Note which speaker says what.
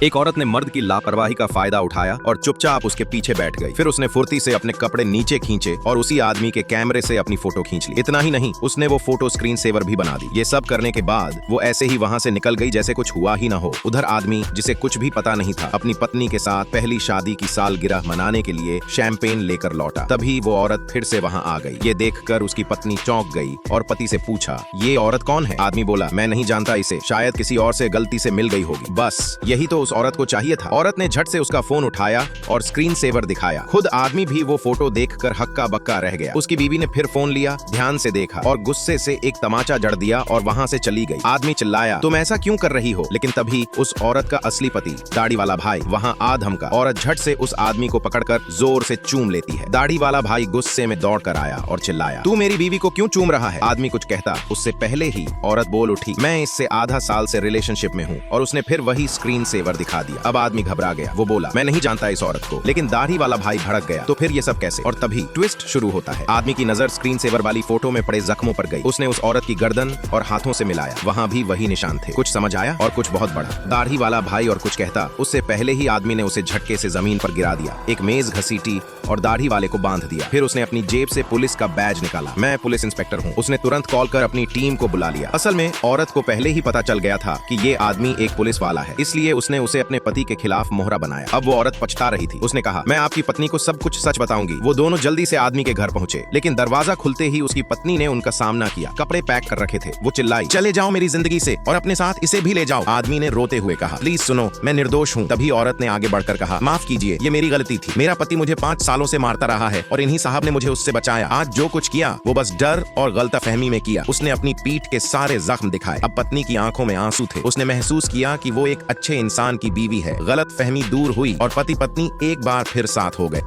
Speaker 1: एक औरत ने मर्द की लापरवाही का फायदा उठाया और चुपचाप उसके पीछे बैठ गई। फिर उसने फुर्ती से अपने कपड़े नीचे खींचे और उसी आदमी के कैमरे से अपनी फोटो खींच ली। इतना ही नहीं, उसने वो फोटो स्क्रीन सेवर भी बना दी। ये सब करने के बाद वो ऐसे ही वहां से निकल गई जैसे कुछ हुआ ही ना हो। उधर आदमी, जिसे कुछ भी पता नहीं था, अपनी पत्नी के साथ पहली शादी की सालगिरह मनाने के लिए शैंपेन लेकर लौटा। तभी वो औरत फिर से वहां आ गई। ये देखकर उसकी पत्नी चौंक गई और पति से पूछा, ये औरत कौन है? आदमी बोला, मैं नहीं जानता इसे, शायद किसी और से गलती से मिल गई होगी। बस यही तो उस औरत को चाहिए था। औरत ने झट से उसका फोन उठाया और स्क्रीन सेवर दिखाया। खुद आदमी भी वो फोटो देखकर हक्का बक्का रह गया। उसकी बीवी ने फिर फोन लिया, ध्यान से देखा और गुस्से से एक तमाचा जड़ दिया और वहां से चली गई। आदमी चिल्लाया, तुम ऐसा क्यों कर रही हो? लेकिन तभी उस औरत का असली पति, दाढ़ी वाला भाई, वहां आ धमका। औरत झट से उस आदमी को पकड़कर जोर से चूम लेती है। दाढ़ी वाला भाई गुस्से में दौड़ कर आया और चिल्लाया, तू मेरी बीवी को क्यों चूम रहा है? आदमी कुछ कहता, उससे पहले ही औरत बोल उठी, मैं इससे आधा साल से रिलेशनशिप में हूँ। और उसने फिर वही स्क्रीन सेवर दिखा दिया। अब आदमी घबरा गया। वो बोला, मैं नहीं जानता इस औरत को। लेकिन दाढ़ी वाला भाई भड़क गया, तो फिर ये सब कैसे? और तभी ट्विस्ट शुरू होता है। आदमी की नजर स्क्रीन सेवर वाली फोटो में पड़े जख्मों पर गई। उसने उस औरत की गर्दन और हाथों से मिलाया, वहां भी वही निशान थे। कुछ समझ आया और कुछ बहुत बड़ा। दाढ़ी वाला भाई और कुछ कहता, उससे पहले ही आदमी ने उसे झटके से जमीन पर गिरा दिया, एक मेज घसीटी और दाढ़ी वाले को बांध दिया। फिर उसने अपनी जेब से पुलिस का बैज निकाला, मैं पुलिस इंस्पेक्टर हूँ। उसने तुरंत कॉल कर अपनी टीम को बुला लिया। असल में औरत को पहले ही पता चल गया था कि ये आदमी एक पुलिस वाला है, इसलिए उसने उसे अपने पति के खिलाफ मोहरा बनाया। अब वो औरत पछता रही थी। उसने कहा, मैं आपकी पत्नी को सब कुछ सच बताऊंगी। वो दोनों जल्दी से आदमी के घर पहुंचे, लेकिन दरवाजा खुलते ही उसकी पत्नी ने उनका सामना किया। कपड़े पैक कर रखे थे। वो चिल्लाई, चले जाओ मेरी जिंदगी से और अपने साथ इसे भी ले जाओ। आदमी ने रोते हुए कहा, प्लीज सुनो, मैं निर्दोष हूँ। तभी औरत ने आगे बढ़कर कहा, माफ कीजिए, ये मेरी गलती थी। मेरा पति मुझे 5 सालों से मारता रहा है और इन्हीं साहब ने मुझे उससे बचाया। आज जो कुछ किया वो बस डर और गलतफहमी में किया। उसने अपनी पीठ के सारे जख्म दिखाए। अब पत्नी की आंखों में आंसू थे। उसने महसूस किया कि वो एक अच्छे इंसान की बीवी है। गलतफहमी दूर हुई और पति पत्नी एक बार फिर साथ हो गए।